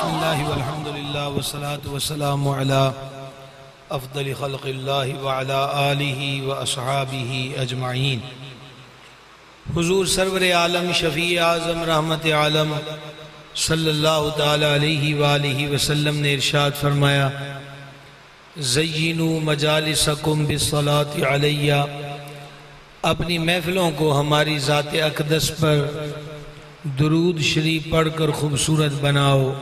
بسم اللہ والحمدللہ والصلاة والسلام علی افضل خلق اللہ وعلی آلہ واصحابہ اجمعین۔ حضور سرور عالم شفیع اعظم رحمت عالم صلی اللہ تعالی علیہ وآلہ وسلم نے ارشاد فرمایا، زینوا مجالسکم بالصلاة علیہ، اپنی محفلوں کو ہماری ذات اقدس پر درود شریف پڑھ کر خوبصورت بناؤ۔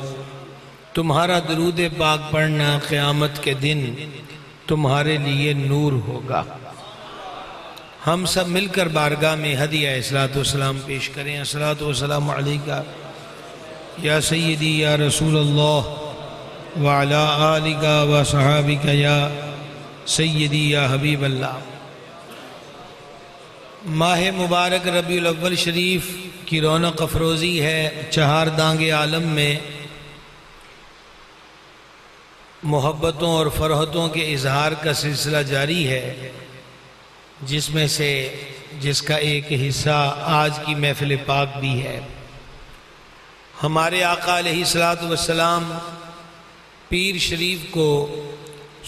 تمہارا درود پاک پڑھنا قیامت کے دن تمہارے لیے نور ہوگا۔ ہم سب مل کر بارگاہ میں ہدیہ الصلاۃ والسلام پیش کریں۔ الصلاۃ والسلام علیکہ یا سیدی یا رسول اللہ وعلی آلکہ و صحابکہ یا سیدی یا حبیب اللہ۔ ماہ مبارک ربیع الاول شریف کی رونق افروزی ہے۔ چہار دانگ عالم میں محبتوں اور فرحتوں کے اظہار کا سلسلہ جاری ہے، جس کا ایک حصہ آج کی محفل پاک بھی ہے۔ ہمارے آقا علیہ الصلوۃ والسلام پیر شریف کو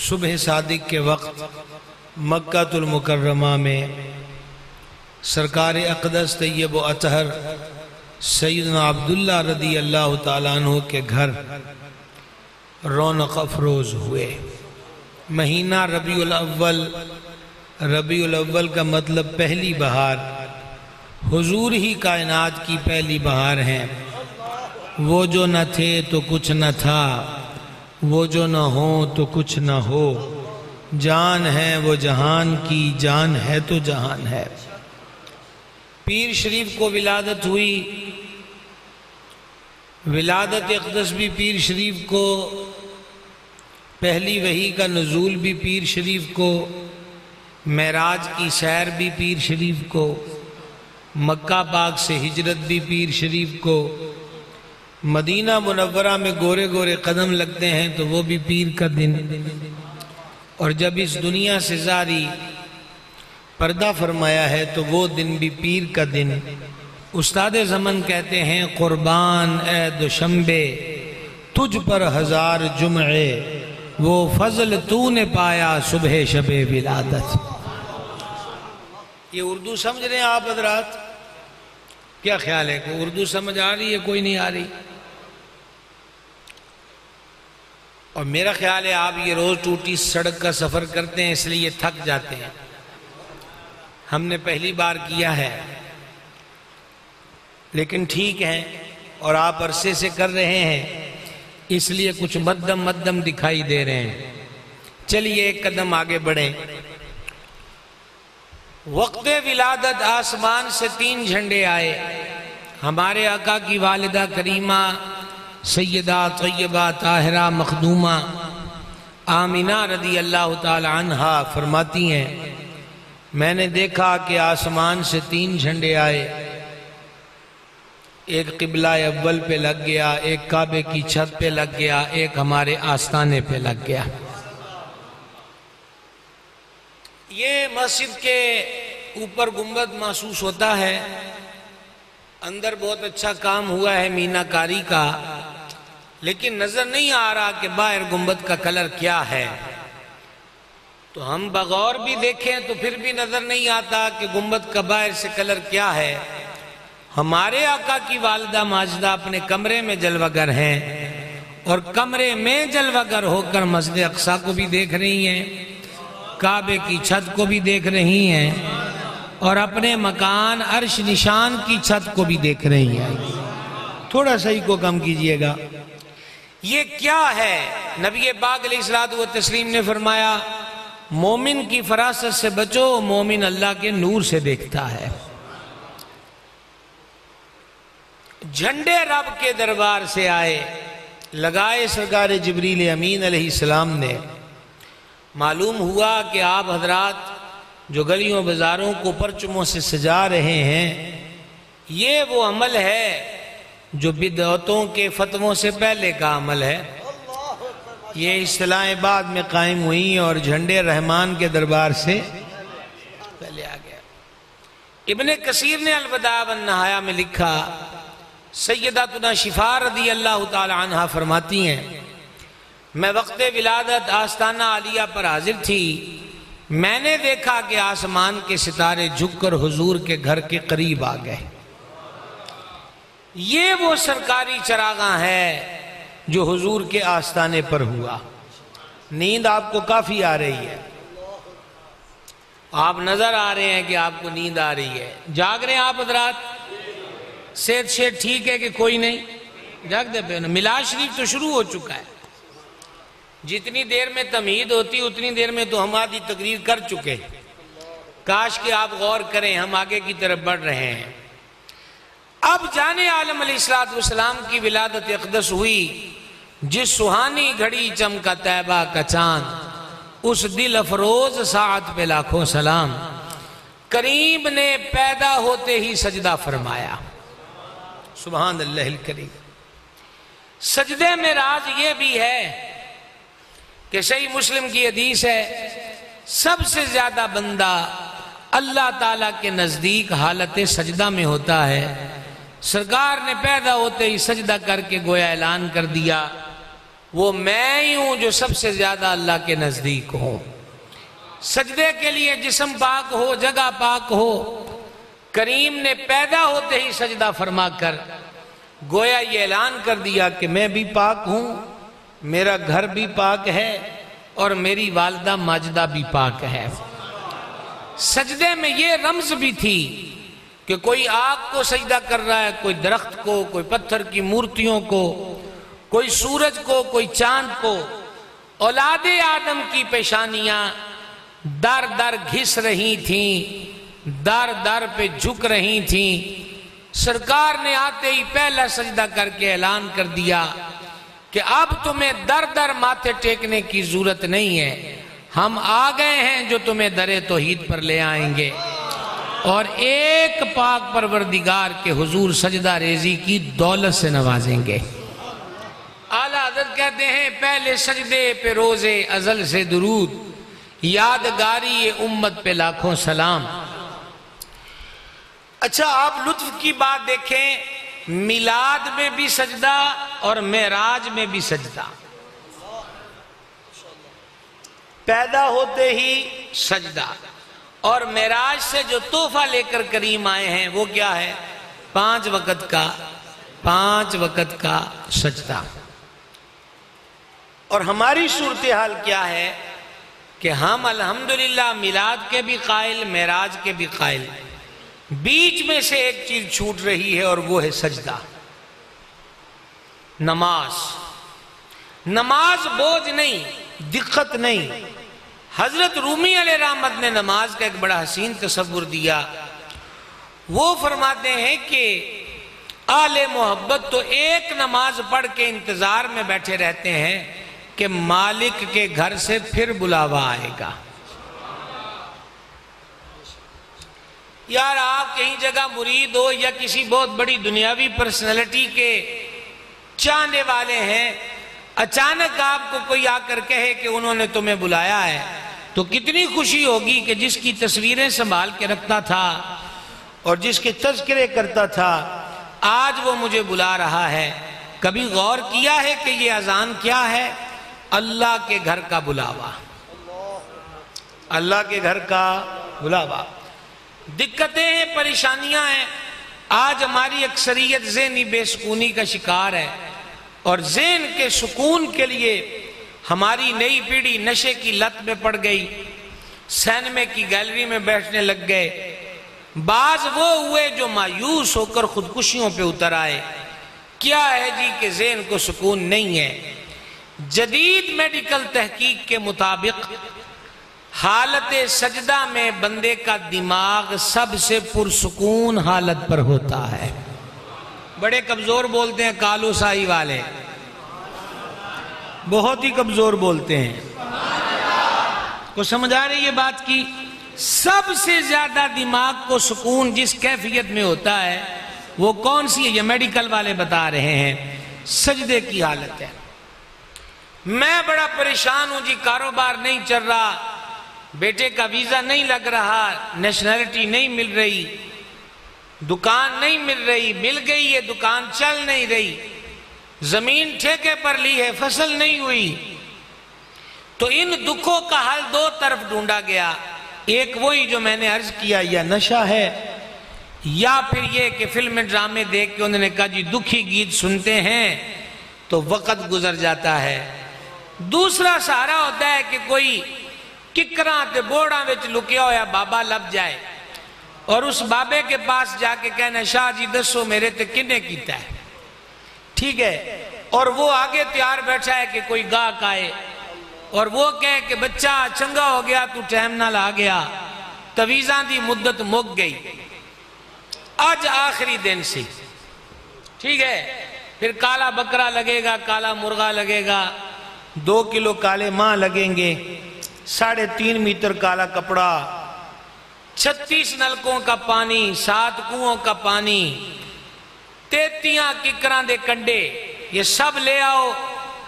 صبح صادق کے وقت مکہ المکرمہ میں سرکار اقدس طیب و اطہر سیدنا عبداللہ رضی اللہ تعالیٰ عنہ کے گھر رونق افروز ہوئے۔ مہینہ ربیع الاول، ربیع الاول کا مطلب پہلی بہار، حضور ہی کائنات کی پہلی بہار ہیں۔ وہ جو نہ تھے تو کچھ نہ تھا، وہ جو نہ ہو تو کچھ نہ ہو، جان ہے وہ جہان کی، جان ہے تو جہان ہے۔ پیر شریف کو ولادت ہوئی، ولادت اقدس بھی پیر شریف کو، پہلی وحی کا نزول بھی پیر شریف کو، معراج کی سیر بھی پیر شریف کو، مکہ پاک سے ہجرت بھی پیر شریف کو، مدینہ منورہ میں گورے گورے قدم لگتے ہیں تو وہ بھی پیر کا دن، اور جب اس دنیا سے زاری پردہ فرمایا ہے تو وہ دن بھی پیر کا دن۔ استاد زمن کہتے ہیں، قربان اے دوشنبے تجھ پر ہزار جمعے، وہ فضل تو نے پایا صبح شب ولادت۔ یہ اردو سمجھ رہے ہیں آپ حضرات؟ کیا خیال ہے کہ اردو سمجھ آ رہی ہے؟ کوئی نہیں آ رہی؟ اور میرا خیال ہے آپ یہ روز ٹوٹی سڑک کا سفر کرتے ہیں اس لیے تھک جاتے ہیں۔ ہم نے پہلی بار کیا ہے لیکن ٹھیک ہے، اور آپ عرصے سے کر رہے ہیں اس لیے کچھ مدم مدم دکھائی دے رہے ہیں۔ چلیے ایک قدم آگے بڑھیں۔ وقت ولادت آسمان سے 3 جھنڈے آئے۔ ہمارے آقا کی والدہ کریمہ سیدہ طیبہ طاہرہ مخدومہ آمینہ رضی اللہ تعالی عنہا فرماتی ہیں، میں نے دیکھا کہ آسمان سے 3 جھنڈے آئے، ایک قبلہ اول پہ لگ گیا، ایک کعبے کی چھت پہ لگ گیا، ایک ہمارے آستانے پہ لگ گیا۔ یہ مسجد کے اوپر گنبد محسوس ہوتا ہے، اندر بہت اچھا کام ہوا ہے مینا کاری کا، لیکن نظر نہیں آ رہا کہ باہر گنبد کا کلر کیا ہے۔ تو ہم بغور بھی دیکھیں تو پھر بھی نظر نہیں آتا کہ گنبد کا باہر سے کلر کیا ہے۔ ہمارے آقا کی والدہ ماجدہ اپنے کمرے میں جلوہ گر ہیں، اور کمرے میں جلوہ گر ہو کر مسجد اقصی کو بھی دیکھ رہی ہیں، کعبے کی چھت کو بھی دیکھ رہی ہیں، اور اپنے مکان عرش نشان کی چھت کو بھی دیکھ رہی ہیں۔ تھوڑا سا ہی کو کم کیجئے گا۔ یہ کیا ہے؟ نبی پاک علیہ الصلوۃ والتسلیم نے فرمایا، مومن کی فراست سے بچو، مومن اللہ کے نور سے دیکھتا ہے۔ جھنڈے رب کے دربار سے آئے، لگائے سرکار جبریل امین علیہ السلام نے۔ معلوم ہوا کہ آپ حضرات جو گلیوں بازاروں کو پرچموں سے سجا رہے ہیں، یہ وہ عمل ہے جو بدعتوں کے فتووں سے پہلے کا عمل ہے۔ یہ اصطلاحیں بعد میں قائم ہوئیں اور جھنڈے رحمان کے دربار سے پہلے آ گیا۔ ابن کثیر نے البدایہ والنہایہ میں لکھا، سیداتنا شفا رضی اللہ تعالی عنہ فرماتی ہیں میں وقت ولادت آستانہ عالیہ پر حاضر تھی، میں نے دیکھا کہ آسمان کے ستارے جھک کر حضور کے گھر کے قریب آ گئے۔ یہ وہ سرکاری چراغاں ہے جو حضور کے آستانے پر ہوا۔ نیند آپ کو کافی آ رہی ہے، آپ نظر آ رہے ہیں کہ آپ کو نیند آ رہی ہے۔ جاگ رہے ہیں آپ حضرات؟ صحت شیٹ ٹھیک ہے کہ کوئی نہیں؟ جاگ دے پہ میلاد شریف تو شروع ہو چکا ہے، جتنی دیر میں تمہید ہوتی اتنی دیر میں تو ہم آدھی تقریر کر چکے۔ کاش کہ آپ غور کریں، ہم آگے کی طرف بڑھ رہے ہیں۔ اب جانے عالم علیہ السلام کی ولادت اقدس ہوئی، جس سہانی گھڑی چمکا طیبہ کا چاند، اس دل افروز ساعت پہ لاکھوں سلام، کریم نے پیدا ہوتے ہی سجدہ فرمایا۔ سبحان اللہ الکریم۔ سجدے میں راز یہ بھی ہے کہ صحیح مسلم کی حدیث ہے، سب سے زیادہ بندہ اللہ تعالیٰ کے نزدیک حالت سجدہ میں ہوتا ہے۔ سرکار نے پیدا ہوتے ہی سجدہ کر کے گویا اعلان کر دیا، وہ میں ہی ہوں جو سب سے زیادہ اللہ کے نزدیک ہوں۔ سجدے کے لیے جسم پاک ہو، جگہ پاک ہو، کریم نے پیدا ہوتے ہی سجدہ فرما کر گویا یہ اعلان کر دیا کہ میں بھی پاک ہوں، میرا گھر بھی پاک ہے، اور میری والدہ ماجدہ بھی پاک ہے۔ سجدے میں یہ رمز بھی تھی کہ کوئی آگ کو سجدہ کر رہا ہے، کوئی درخت کو، کوئی پتھر کی مورتیوں کو، کوئی سورج کو، کوئی چاند کو۔ اولاد آدم کی پیشانیاں در در گھس رہی تھیں، در در پہ جھک رہی تھیں۔ سرکار نے آتے ہی پہلا سجدہ کر کے اعلان کر دیا کہ اب تمہیں در در ماتھے ٹیکنے کی ضرورت نہیں ہے، ہم آ گئے ہیں جو تمہیں در توحید پر لے آئیں گے، اور ایک پاک پروردگار کے حضور سجدہ ریزی کی دولت سے نوازیں گے۔ اعلیٰ حضرت کہتے ہیں پہلے سجدے پہ روز ازل سے درود، یادگاری امت پہ لاکھوں سلام۔ اچھا آپ لطف کی بات دیکھیں، میلاد میں بھی سجدہ اور معراج میں بھی سجدہ، پیدا ہوتے ہی سجدہ، اور معراج سے جو تحفہ لے کر کریم آئے ہیں وہ کیا ہے؟ 5 وقت کا سجدہ۔ اور ہماری صورتحال کیا ہے کہ ہم الحمدللہ میلاد کے بھی قائل، معراج کے بھی قائل، بیچ میں سے ایک چیز چھوٹ رہی ہے اور وہ ہے سجدہ۔ نماز بوجھ نہیں، دقت نہیں۔ حضرت رومی علیہ رحمت نے نماز کا ایک بڑا حسین تصور دیا۔ وہ فرماتے ہیں کہ اہل محبت تو ایک نماز پڑھ کے انتظار میں بیٹھے رہتے ہیں کہ مالک کے گھر سے پھر بلاوا آئے گا۔ یار آپ کہیں جگہ مرید ہو یا کسی بہت بڑی دنیاوی پرسنالٹی کے چاہنے والے ہیں، اچانک آپ کو کوئی آ کر کہے کہ انہوں نے تمہیں بلایا ہے، تو کتنی خوشی ہوگی کہ جس کی تصویریں سنبھال کے رکھتا تھا اور جس کے تذکرے کرتا تھا، آج وہ مجھے بلا رہا ہے۔ کبھی غور کیا ہے کہ یہ اذان کیا ہے؟ اللہ کے گھر کا بلاوا، اللہ کے گھر کا بلاوا۔ دقتیں ہیں، پریشانیاں ہیں، آج ہماری اکثریت ذہنی بے سکونی کا شکار ہے، اور ذہن کے سکون کے لیے ہماری نئی پیڑھی نشے کی لت میں پڑ گئی، سینمے کی گیلری میں بیٹھنے لگ گئے۔ بعض وہ ہوئے جو مایوس ہو کر خودکشیوں پہ اتر آئے۔ کیا ہے جی کہ ذہن کو سکون نہیں ہے۔ جدید میڈیکل تحقیق کے مطابق حالت سجدہ میں بندے کا دماغ سب سے پرسکون حالت پر ہوتا ہے۔ بڑے کمزور بولتے ہیں کالو سائی والے، بہت ہی کمزور بولتے ہیں۔ کو سمجھ آ رہی ہے بات کی؟ سب سے زیادہ دماغ کو سکون جس کیفیت میں ہوتا ہے وہ کون سی ہے؟ یہ میڈیکل والے بتا رہے ہیں، سجدے کی حالت ہے۔ میں بڑا پریشان ہوں جی، کاروبار نہیں چل رہا، بیٹے کا ویزا نہیں لگ رہا، نیشنلٹی نہیں مل رہی، دکان نہیں مل رہی، مل گئی ہے دکان چل نہیں رہی، زمین ٹھیکے پر لی ہے فصل نہیں ہوئی، تو ان دکھوں کا حل دو طرف ڈھونڈا گیا، ایک وہی جو میں نے عرض کیا یا نشہ ہے، یا پھر یہ کہ فلم ڈرامے دیکھ کے انہوں نے کہا جی دکھی گیت سنتے ہیں تو وقت گزر جاتا ہے۔ دوسرا سہارا ہوتا ہے کہ کوئی ککراں تے بوڑاں وچ لکیا ہویا بابا لب جائے اور اس بابے کے پاس جا کے کہنا شاہ جی دسو میرے تے کنے کیتا ہے، ٹھیک ہے، اور وہ آگے تیار بیٹھا ہے کہ کوئی گاہک آئے اور وہ کہے کہ بچہ چنگا ہو گیا تو ٹائم نال آ گیا، تویزاں دی مدت مک گئی، آج آخری دن سی، ٹھیک ہے، پھر کالا بکرا لگے گا، کالا مرغا لگے گا، 2 کلو کالے ماں لگیں گے، 3.5 میٹر کالا کپڑا، 36 نلکوں کا پانی، 7 کنووں کا پانی، 33 ککراں دے کنڈے، یہ سب لے آؤ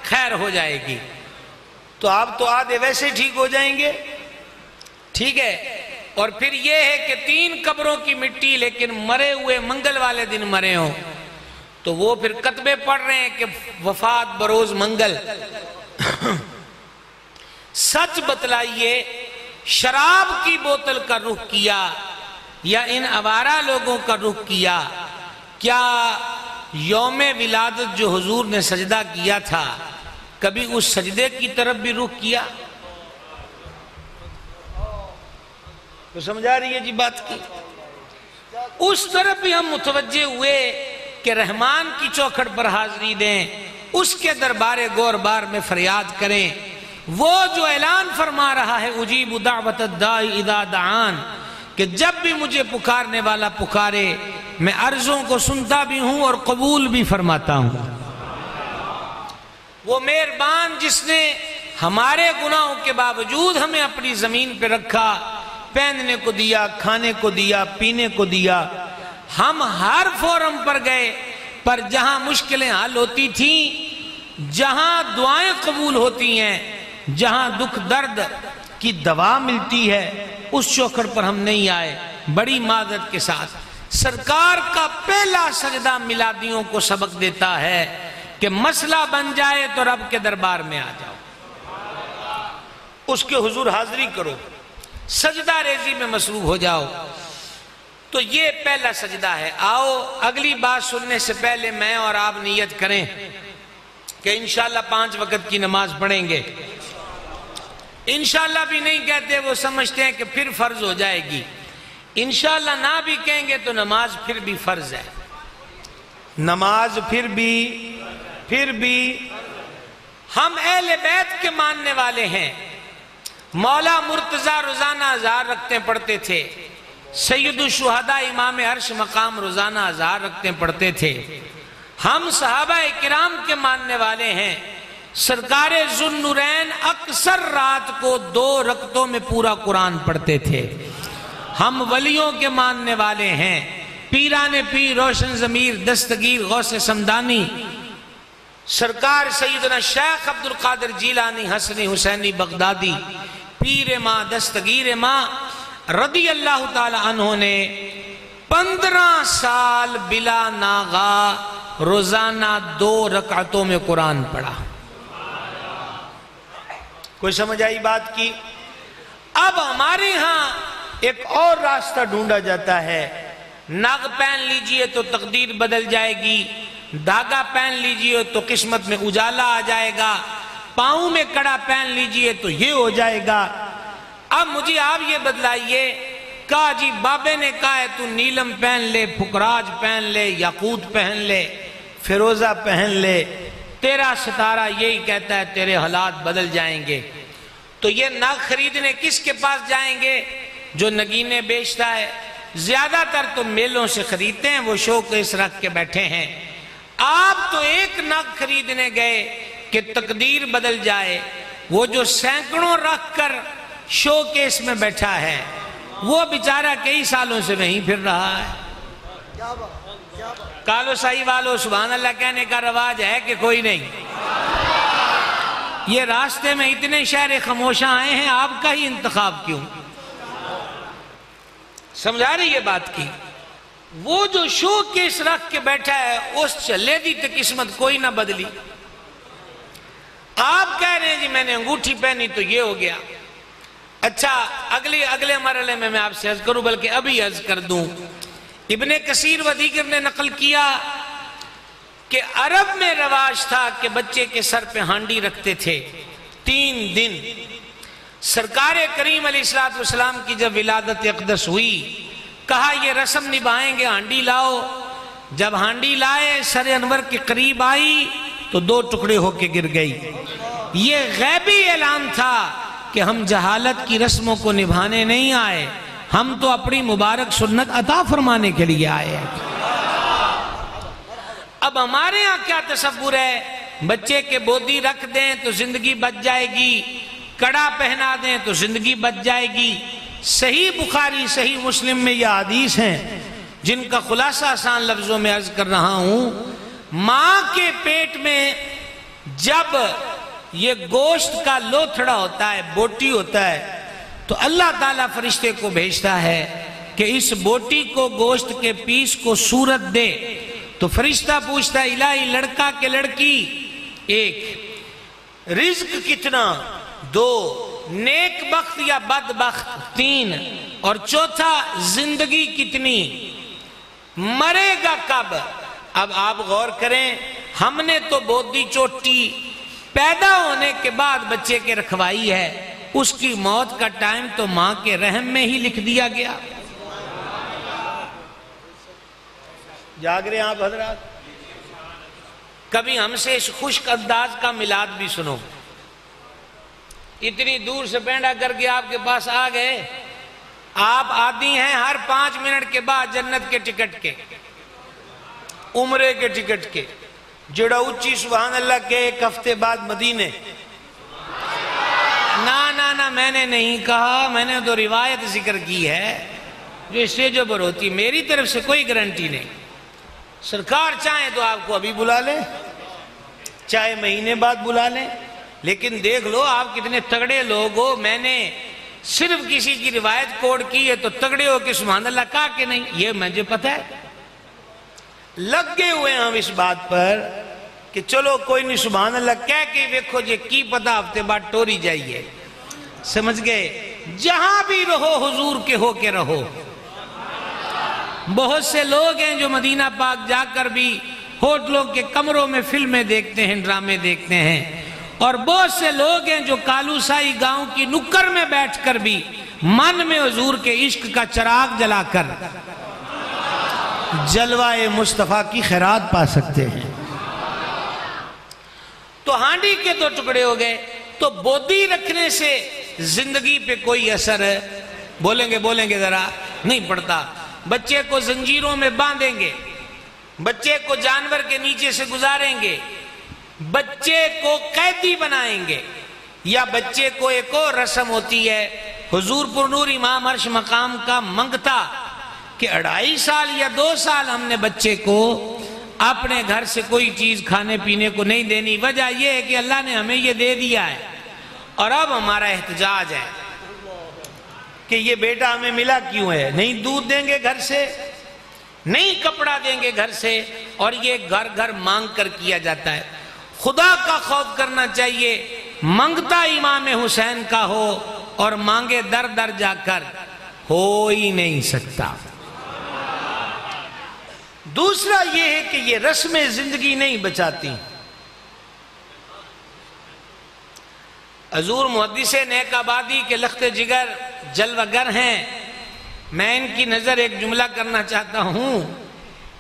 خیر ہو جائے گی۔ تو آپ تو آدھے ویسے ٹھیک ہو جائیں گے، ٹھیک ہے، اور پھر یہ ہے کہ 3 قبروں کی مٹی لیکن مرے ہوئے منگل والے دن مرے ہوں، تو وہ پھر کتبے پڑھ رہے ہیں کہ وفات بروز منگل۔ سچ بتلائیے، شراب کی بوتل کا رخ کیا یا ان آوارہ لوگوں کا رخ کیا؟ کیا یوم ولادت جو حضور نے سجدہ کیا تھا کبھی اس سجدے کی طرف بھی رخ کیا؟ تو سمجھا رہی ہے جی بات کی؟ اس طرف بھی ہم متوجہ ہوئے کہ رحمان کی چوکھٹ پر حاضری دیں، اس کے دربار گور بار میں فریاد کریں، وہ جو اعلان فرما رہا ہے اجیب دعوت الداعی اذا دعان، کہ جب بھی مجھے پکارنے والا پکارے میں عرضوں کو سنتا بھی ہوں اور قبول بھی فرماتا ہوں۔ وہ مہربان جس نے ہمارے گناہوں کے باوجود ہمیں اپنی زمین پہ رکھا، پہننے کو دیا، کھانے کو دیا، پینے کو دیا، ہم ہر فورم پر گئے، پر جہاں مشکلیں حل ہوتی تھیں، جہاں دعائیں قبول ہوتی ہیں، جہاں دکھ درد کی دوا ملتی ہے، اس چوکھٹ پر ہم نہیں آئے۔ بڑی معذرت کے ساتھ سرکار کا پہلا سجدہ میلادیوں کو سبق دیتا ہے کہ مسئلہ بن جائے تو رب کے دربار میں آ جاؤ، اس کے حضور حاضری کرو، سجدہ ریزی میں مصروف ہو جاؤ۔ تو یہ پہلا سجدہ ہے۔ آؤ اگلی بات سننے سے پہلے میں اور آپ نیت کریں کہ انشاءاللہ 5 وقت کی نماز پڑھیں گے۔ انشاءاللہ بھی نہیں کہتے، وہ سمجھتے ہیں کہ پھر فرض ہو جائے گی۔ انشاءاللہ نہ بھی کہیں گے تو نماز پھر بھی فرض ہے، نماز پھر بھی ہم اہل بیت کے ماننے والے ہیں۔ مولا مرتضیٰ روزانہ 1000 رکعتیں پڑھتے تھے، سید الشہداء امام عرش مقام روزانہ 1000 رکعتیں پڑھتے تھے۔ ہم صحابہ کرام کے ماننے والے ہیں، سرکار ذوالنورین اکثر رات کو 2 رکعتوں میں پورا قرآن پڑھتے تھے۔ ہم ولیوں کے ماننے والے ہیں، پیران پیر، روشن ضمیر، دستگیر، غوث سمدانی، سرکار سیدنا شیخ عبد القادر جیلانی، حسنی حسینی بغدادی، پیر ماں، دستگیر ماں رضی اللہ تعالی عنہ نے 15 سال بلا ناغا روزانہ 2 رکعتوں میں قرآن پڑھا۔ کوئی سمجھ آئی بات کی؟ اب ہمارے ہاں ایک اور راستہ ڈھونڈا جاتا ہے، ناگ پہن لیجئے تو تقدیر بدل جائے گی، دھاگا پہن لیجئے تو قسمت میں اجالا آ جائے گا، پاؤں میں کڑا پہن لیجئے تو یہ ہو جائے گا۔ اب مجھے آپ یہ بدلائیے، کہا جی بابے نے کہا ہے تو نیلم پہن لے، پھکراج پہن لے، یاقوت پہن لے، فیروزہ پہن لے، تیرا ستارہ یہی کہتا ہے تیرے حالات بدل جائیں گے۔ تو یہ نگ خریدنے کس کے پاس جائیں گے؟ جو نگینے بیچتا ہے، زیادہ تر تو میلوں سے خریدتے ہیں، وہ شوق اس رکھ کے بیٹھے ہیں۔ آپ تو ایک نگ خریدنے گئے کہ تقدیر بدل جائے، وہ جو سینکڑوں رکھ کر شو کیس میں بیٹھا ہے وہ بیچارہ کئی سالوں سے وہیں پھر رہا ہے۔ کالو سائی والو سبحان اللہ کہنے کا رواج ہے کہ کوئی نہیں؟ یہ راستے میں اتنے شہر خاموشاں آئے ہیں، آپ کا ہی انتخاب کیوں؟ سمجھا رہی یہ بات کی؟ وہ جو شو کیس رکھ کے بیٹھا ہے اس چلے دی تو قسمت کوئی نہ بدلی. آپ کہہ رہے ہیں جی میں نے انگوٹھی پہنی تو یہ ہو گیا. اچھا اگلے مرحلے میں آپ سے عرض کروں، بلکہ ابھی عرض کر دوں. ابن کثیر و دیگر نے نقل کیا کہ عرب میں رواج تھا کہ بچے کے سر پہ ہانڈی رکھتے تھے 3 دن. سرکار کریم علیہ السلام کی جب ولادت اقدس ہوئی، کہا یہ رسم نبھائیں گے، ہانڈی لاؤ. جب ہانڈی لائے سر انور کے قریب آئی تو 2 ٹکڑے ہو کے گر گئی. یہ غیبی اعلان تھا کہ ہم جہالت کی رسموں کو نبھانے نہیں آئے، ہم تو اپنی مبارک سنت عطا فرمانے کے لیے آئے ہیں. اب ہمارے ہاں کیا تصور ہے، بچے کے بودی رکھ دیں تو زندگی بچ جائے گی، کڑا پہنا دیں تو زندگی بچ جائے گی. صحیح بخاری صحیح مسلم میں یہ حدیث ہیں جن کا خلاصہ آسان لفظوں میں عرض کر رہا ہوں. ماں کے پیٹ میں جب یہ گوشت کا لوتھڑا ہوتا ہے، بوٹی ہوتا ہے، تو اللہ تعالیٰ فرشتے کو بھیجتا ہے کہ اس بوٹی کو، گوشت کے پیس کو صورت دے. تو فرشتہ پوچھتا ہے الہی لڑکا کہ لڑکی؟ 1. رزق کتنا؟ 2. نیک بخت یا بد بخت؟ 3. اور 4تھا زندگی کتنی؟ مرے گا کب؟ اب آپ غور کریں، ہم نے تو بودی چوٹی پیدا ہونے کے بعد بچے کے رکھوائی ہے، اس کی موت کا ٹائم تو ماں کے رحم میں ہی لکھ دیا گیا. جاگ رہے ہیں آپ حضرات؟ کبھی ہم سے اس خشک انداز کا میلاد بھی سنو. اتنی دور سے بینڈا کر کے آپ کے پاس آ گئے، آپ عادی ہیں ہر 5 منٹ کے بعد جنت کے ٹکٹ کے، عمرے کے ٹکٹ کے، جڑا اچھی سبحان اللہ کے 1 ہفتے بعد مدینے. نہ میں نے نہیں کہا، میں نے تو روایت ذکر کی ہے جو اسٹیجوں پر ہوتی. میری طرف سے کوئی گارنٹی نہیں. سرکار چاہیں تو آپ کو ابھی بلا لیں، چاہے مہینے بعد بلا لیں، لیکن دیکھ لو آپ کتنے تگڑے لوگ ہو. میں نے صرف کسی کی روایت کوڈ کی ہے تو تگڑے ہو کہ سبحان اللہ کہا کہ نہیں، یہ مجھے پتہ ہے. لگے ہوئے ہم اس بات پر کہ چلو کوئی نہیں سبحان اللہ کہہ کے دیکھو جی کی پتہ ہفتے بعد ٹوری جائیے. سمجھ گئے؟ جہاں بھی رہو حضور کے ہو کے رہو. بہت سے لوگ ہیں جو مدینہ پاک جا کر بھی ہوٹلوں کے کمروں میں فلمیں دیکھتے ہیں، ڈرامے دیکھتے ہیں، اور بہت سے لوگ ہیں جو کالو سائی گاؤں کی نکر میں بیٹھ کر بھی من میں حضور کے عشق کا چراغ جلا کر جلوہ مصطفیٰ کی خیرات پا سکتے ہیں. تو ہانڈی کے 2 ٹکڑے ہو گئے. تو بودی رکھنے سے زندگی پہ کوئی اثر ہے؟ بولیں گے ذرا، نہیں پڑتا. بچے کو زنجیروں میں باندھیں گے، بچے کو جانور کے نیچے سے گزاریں گے، بچے کو قیدی بنائیں گے، یا بچے کو ایک اور رسم ہوتی ہے. حضور پر نور امام عرش مقام کا منگتا کہ 2.5 سال یا 2 سال ہم نے بچے کو اپنے گھر سے کوئی چیز کھانے پینے کو نہیں دینی. وجہ یہ ہے کہ اللہ نے ہمیں یہ دے دیا ہے، اور اب ہمارا احتجاج ہے کہ یہ بیٹا ہمیں ملا کیوں ہے. نہیں دودھ دیں گے گھر سے، نہیں کپڑا دیں گے گھر سے، اور یہ گھر گھر مانگ کر کیا جاتا ہے. خدا کا خوف کرنا چاہیے. منگتا امام حسین کا ہو اور مانگے در در جا کر، ہو ہی نہیں سکتا. دوسرا یہ ہے کہ یہ رسمیں زندگی نہیں بچاتی. حضور محدث نیک آبادی کے لخت جگر جلوہ گر ہیں. میں ان کی نظر ایک جملہ کرنا چاہتا ہوں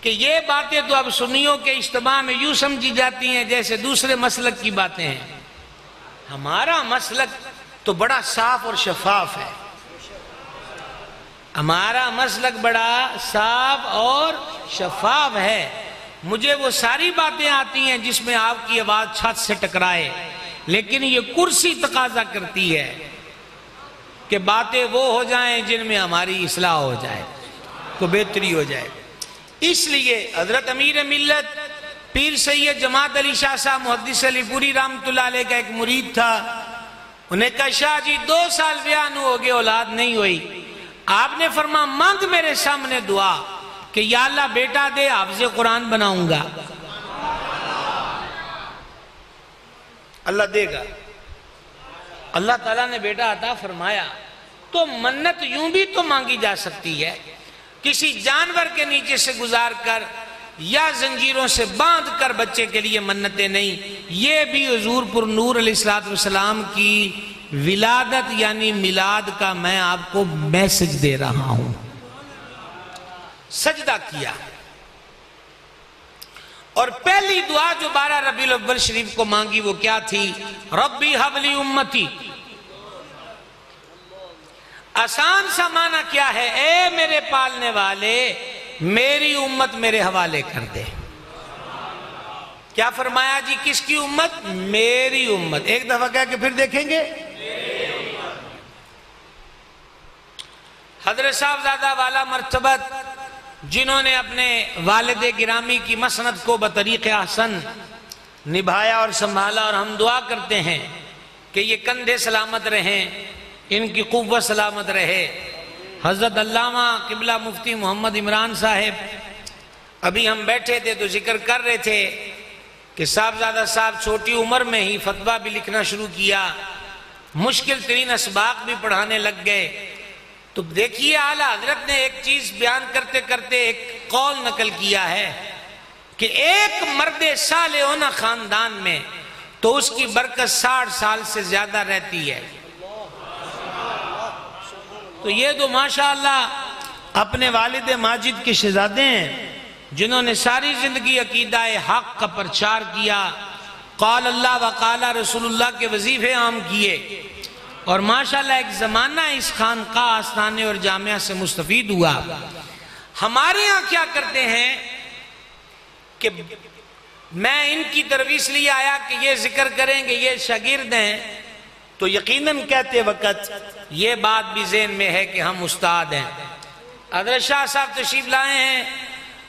کہ یہ باتیں تو اب سنیوں کے اجتماع میں یوں سمجھی جاتی ہیں جیسے دوسرے مسلک کی باتیں ہیں. ہمارا مسلک تو بڑا صاف اور شفاف ہے. ہمارا مسلک بڑا صاف اور شفاف ہے. مجھے وہ ساری باتیں آتی ہیں جس میں آپ کی آواز چھت سے ٹکرائے، لیکن یہ کرسی تقاضا کرتی ہے کہ باتیں وہ ہو جائیں جن میں ہماری اصلاح ہو جائے، تو بہتری ہو جائے. اس لیے حضرت امیر ملت پیر سید جماعت علی شاہ صاحب محدث علی پوری رحمۃ اللہ علیہ کا ایک مرید تھا. انہیں کہا شاہ جی 2 سال بیان ہو گئے اولاد نہیں ہوئی. آپ نے فرمایا مانگ میرے سامنے دعا کہ یا اللہ بیٹا دے، حافظ قرآن بناؤں گا، اللہ دے گا۔ اللہ تعالیٰ نے بیٹا عطا فرمایا تو منت یوں بھی تو مانگی جا سکتی ہے، کسی جانور کے نیچے سے گزار کر یا زنجیروں سے باندھ کر بچے کے لیے منتیں نہیں، یہ بھی حضور پر نور علیہ السلام کی ولادت یعنی میلاد کا میں آپ کو میسج دے رہا ہوں۔ سجدہ کیا، اور پہلی دعا جو 12 ربیع الاول شریف کو مانگی وہ کیا تھی؟ ربی حب لی امتی۔ آسان سا معنی کیا ہے؟ اے میرے پالنے والے میری امت میرے حوالے کر دے۔ کیا فرمایا جی؟ کس کی امت؟ میری امت۔ ایک دفعہ کہہ کے پھر دیکھیں گے۔ حضرت صاحبزادہ والا مرتبت جنہوں نے اپنے والد گرامی کی مسند کو بطریق احسن نبھایا اور سنبھالا، اور ہم دعا کرتے ہیں کہ یہ کندھے سلامت رہیں، ان کی قوت سلامت رہے۔ حضرت علامہ قبلہ مفتی محمد عمران صاحب، ابھی ہم بیٹھے تھے تو ذکر کر رہے تھے کہ صاحبزادہ صاحب چھوٹی عمر میں ہی فتویٰ بھی لکھنا شروع کیا، مشکل ترین اسباق بھی پڑھانے لگ گئے۔ تو دیکھیے اعلیٰ حضرت نے ایک چیز بیان کرتے کرتے ایک قول نقل کیا ہے کہ ایک مرد صالح ہونا خاندان میں تو اس کی برکت 60 سال سے زیادہ رہتی ہے۔ تو یہ تو ماشاءاللہ اپنے والد ماجد کے شہزادے ہیں جنہوں نے ساری زندگی عقیدہ حق کا پرچار کیا، قال اللہ و قال رسول اللہ کے وظیفے عام کیے، اور ماشاءاللہ ایک زمانہ اس خانقاہ آستانے اور جامعہ سے مستفید ہوا۔ ہمارے یہاں کیا کرتے ہیں کہ میں ان کی ترویج لیے آیا کہ یہ ذکر کریں گے یہ شاگرد ہیں، تو یقیناً کہتے وقت یہ بات بھی ذہن میں ہے کہ ہم استاد ہیں۔ حضرت شاہ صاحب تشریف لائے ہیں،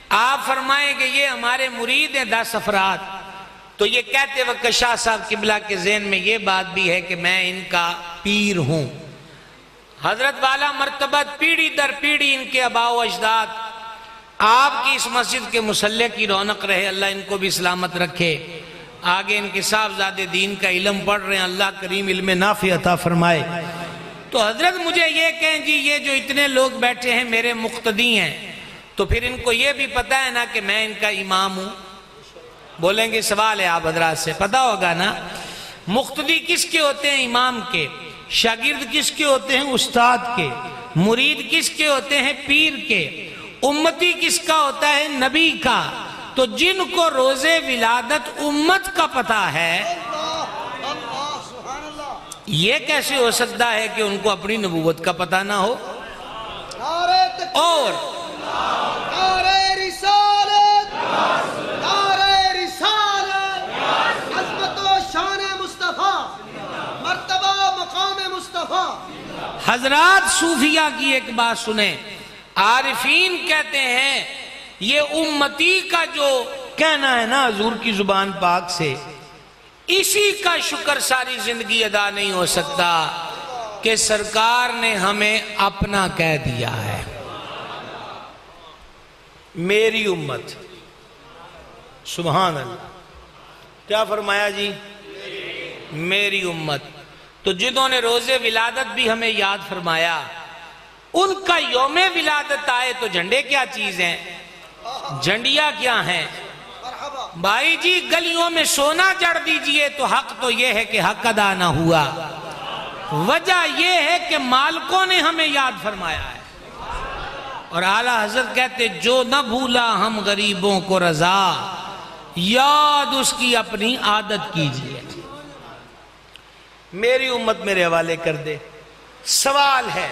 آپ فرمائیں کہ یہ ہمارے مرید ہیں 10 افراد، تو یہ کہتے وقت شاہ صاحب قبلہ کے ذہن میں یہ بات بھی ہے کہ میں ان کا پیر ہوں۔ حضرت والا مرتبت پیڑھی در پیڑھی ان کے آباء و اجداد، آپ کی اس مسجد کے مصلی کی رونق رہے، اللہ ان کو بھی سلامت رکھے، آگے ان کے صاحبزادے دین کا علم پڑھ رہے ہیں، اللہ کریم علم نافع عطا فرمائے۔ تو حضرت مجھے یہ کہیں جی یہ جو اتنے لوگ بیٹھے ہیں میرے مقتدی ہیں، تو پھر ان کو یہ بھی پتہ ہے نا کہ میں ان کا امام ہوں؟ بولیں گے سوال ہے آپ حضرات سے، پتہ ہوگا نا مقتدی کس کے ہوتے ہیں؟ امام کے۔ شاگرد کس کے ہوتے ہیں؟ استاد کے۔ مرید کس کے ہوتے ہیں؟ پیر کے۔ امتی کس کا ہوتا ہے؟ نبی کا۔ تو جن کو روز ولادت امت کا پتہ ہے، یہ کیسے ہو سکتا ہے کہ ان کو اپنی نبوت کا پتہ نہ ہو؟ اور حضرات صوفیہ کی ایک بات سنیں، عارفین کہتے ہیں یہ امتی کا جو کہنا ہے نا حضور کی زبان پاک سے، اسی کا شکر ساری زندگی ادا نہیں ہو سکتا کہ سرکار نے ہمیں اپنا کہہ دیا ہے۔ میری امت، سبحان اللہ، کیا فرمایا جی؟ میری امت۔ تو جنہوں نے روز ولادت بھی ہمیں یاد فرمایا، ان کا یوم ولادت آئے تو جھنڈے کیا چیز ہیں؟ جھنڈیاں کیا ہیں؟ بھائی جی گلیوں میں سونا جڑ دیجئے تو حق تو یہ ہے کہ حق ادا نہ ہوا، وجہ یہ ہے کہ مالکوں نے ہمیں یاد فرمایا ہے۔ اور اعلیٰ حضرت کہتے جو نہ بھولا ہم غریبوں کو رضا، یاد اس کی اپنی عادت کیجئے۔ میری امت میرے حوالے کر دے۔ سوال ہے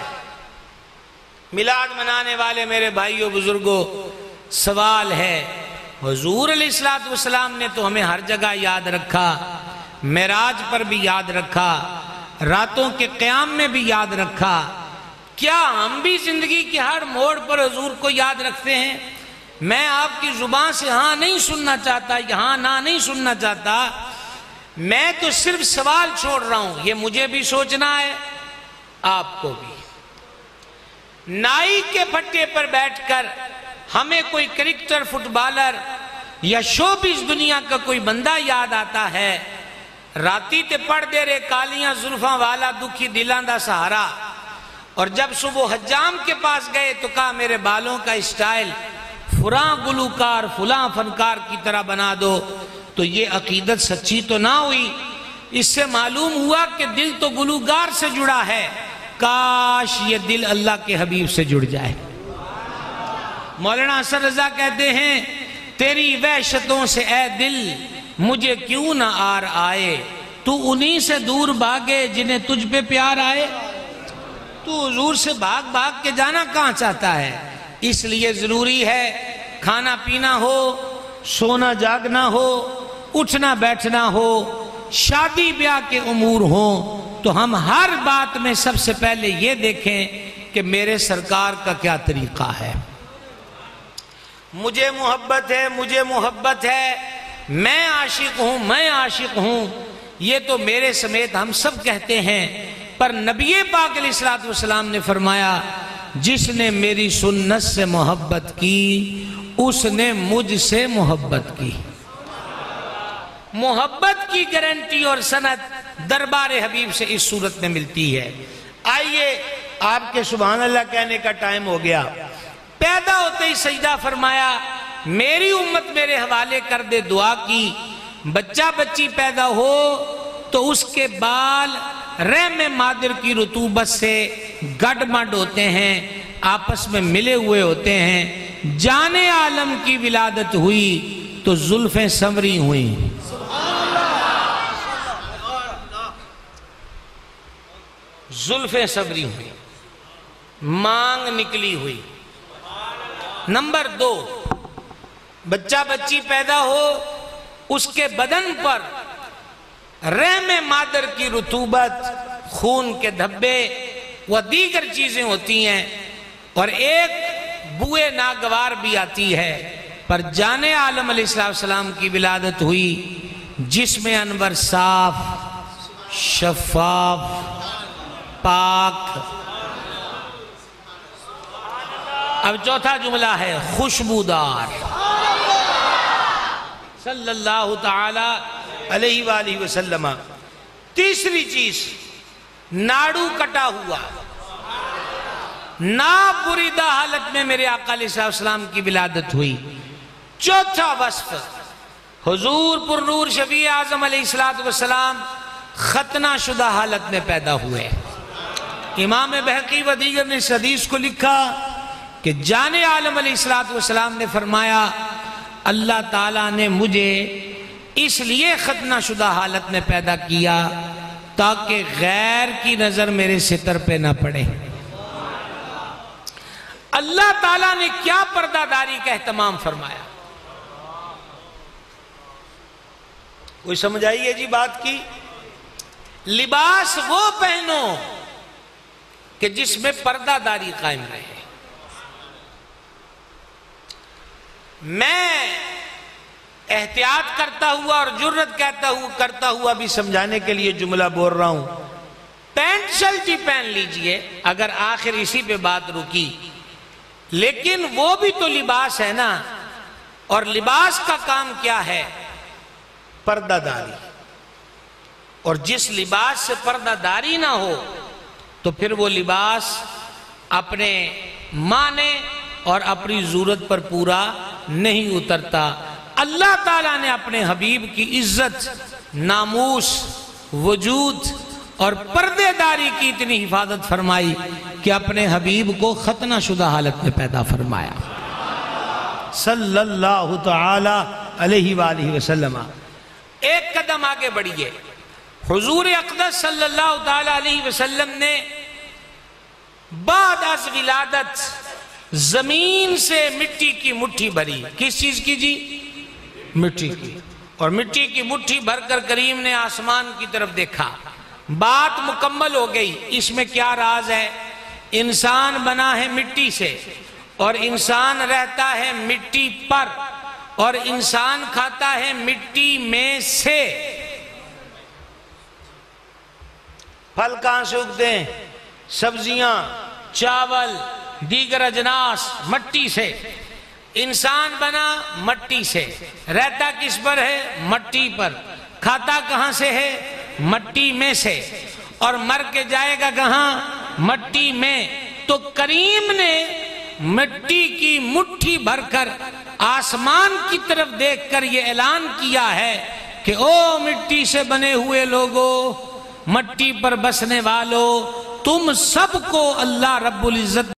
میلاد منانے والے میرے بھائیوں بزرگوں، سوال ہے، حضور علیہ السلام نے تو ہمیں ہر جگہ یاد رکھا، معراج پر بھی یاد رکھا، راتوں کے قیام میں بھی یاد رکھا، کیا ہم بھی زندگی کے ہر موڑ پر حضور کو یاد رکھتے ہیں؟ میں آپ کی زبان سے ہاں نہیں سننا چاہتا، یہاں نہ نہیں سننا چاہتا، میں تو صرف سوال چھوڑ رہا ہوں، یہ مجھے بھی سوچنا ہے، آپ کو بھی۔ نائی کے پھٹے پر بیٹھ کر ہمیں کوئی کرکٹر، فٹ بالر یا شوبز دنیا کا کوئی بندہ یاد آتا ہے، راتی تے پڑھ دے رے کالیاں زلفاں والا دکھی دلاں دا سہارا، اور جب صبح حجام کے پاس گئے تو کہا میرے بالوں کا اسٹائل فلاں گلوکار فلاں فنکار کی طرح بنا دو، تو یہ عقیدت سچی تو نہ ہوئی؟ اس سے معلوم ہوا کہ دل تو گلوکار سے جڑا ہے، کاش یہ دل اللہ کے حبیب سے جڑ جائے۔ مولانا حسن رضا کہتے ہیں تیری وحشتوں سے اے دل مجھے کیوں نہ آر آئے، تو انہی سے دور بھاگے جنہیں تجھ پہ پیار آئے۔ تو حضور سے بھاگ بھاگ کے جانا کہاں چاہتا ہے؟ اس لیے ضروری ہے کھانا پینا ہو، سونا جاگنا ہو، اٹھنا بیٹھنا ہو، شادی بیاہ کے امور ہوں، تو ہم ہر بات میں سب سے پہلے یہ دیکھیں کہ میرے سرکار کا کیا طریقہ ہے۔ مجھے محبت ہے، مجھے محبت ہے، میں عاشق ہوں، میں عاشق ہوں، یہ تو میرے سمیت ہم سب کہتے ہیں، پر نبی پاک علیہ السلام نے فرمایا جس نے میری سنت سے محبت کی اس نے مجھ سے محبت کی۔ محبت کی گارنٹی اور سند دربار حبیب سے اس صورت میں ملتی ہے۔ آئیے آپ کے سبحان اللہ کہنے کا ٹائم ہو گیا۔ پیدا ہوتے ہی سجدہ فرمایا، میری امت میرے حوالے کر دے دعا کی۔ بچہ بچی پیدا ہو تو اس کے بال رحم مادر کی رطوبت سے گڈ مڈ ہوتے ہیں، آپس میں ملے ہوئے ہوتے ہیں۔ جان عالم کی ولادت ہوئی تو زلفیں سنوری ہوئیں، زلفیں سنوری ہوئیں، مانگ نکلی ہوئی۔ نمبر 2، بچہ بچی پیدا ہو اس کے بدن پر رحم مادر کی رطوبت، خون کے دھبے و دیگر چیزیں ہوتی ہیں، اور ایک بوئے ناگوار بھی آتی ہے، پر جان عالم علیہ السلام کی ولادت ہوئی، جسم انور صاف، شفاف، پاک۔ اب چوتھا جملہ ہے خوشبودار، صلی اللہ تعالی علیہ وآلہ وسلم۔ تیسری چیز ناڑو کٹا ہوا، نابریدہ حالت میں میرے آقا علیہ السلام کی ولادت ہوئی۔ چوتھا وصف حضور پر نور شفیع اعظم علیہ السلام ختنہ شدہ حالت میں پیدا ہوئے۔ امام بہقی و دیگر نے اس حدیث کو لکھا کہ جان عالم علیہ السلام نے فرمایا اللہ تعالیٰ نے مجھے اس لیے ختنہ شدہ حالت میں پیدا کیا تاکہ غیر کی نظر میرے ستر پہ نہ پڑے۔ اللہ تعالیٰ نے کیا پردہ داری کا اہتمام فرمایا؟ کوئی سمجھ آئیے جی بات کی؟ لباس وہ پہنو کہ جس میں پردہ داری قائم رہے۔ میں احتیاط کرتا ہوا اور جرت کرتا ہوا بھی سمجھانے کے لیے جملہ بول رہا ہوں، پینٹ شرٹ ہی پہن لیجئے اگر آخر اسی پہ بات رکی، لیکن وہ بھی تو لباس ہے نا، اور لباس کا کام کیا ہے؟ پردہ داری۔ اور جس لباس سے پردہ داری نہ ہو تو پھر وہ لباس اپنے معنی اور اپنی ضرورت پر پورا نہیں اترتا۔ اللہ تعالیٰ نے اپنے حبیب کی عزت، ناموس، وجود اور پردے داری کی اتنی حفاظت فرمائی کہ اپنے حبیب کو ختنہ شدہ حالت میں پیدا فرمایا، صلی اللہ تعالی علیہ وآلہ وسلم۔ ایک قدم آگے بڑھیے، حضور اقدس صلی اللہ تعالی علیہ وسلم نے بعد از ولادت زمین سے مٹی کی مٹھی بھری۔ کس چیز کی جی؟ مٹی کی۔ اور مٹی کی مٹھی بھر کر کریم نے آسمان کی طرف دیکھا، بات مکمل ہو گئی۔ اس میں کیا راز ہے؟ انسان بنا ہے مٹی سے، اور انسان رہتا ہے مٹی پر، اور انسان کھاتا ہے مٹی میں سے۔ پھل کہاں سے اگتے ہیں؟ سبزیاں، چاول، دیگر اجناس مٹی سے۔ انسان بنا مٹی سے، رہتا کس پر ہے؟ مٹی پر، کھاتا کہاں سے ہے؟ مٹی میں سے، اور مر کے جائے گا کہاں؟ مٹی میں۔ تو کریم نے مٹی کی مٹھی بھر کر آسمان کی طرف دیکھ کر یہ اعلان کیا ہے کہ او مٹی سے بنے ہوئے لوگو، مٹی پر بسنے والو، تم سب کو اللہ رب العزت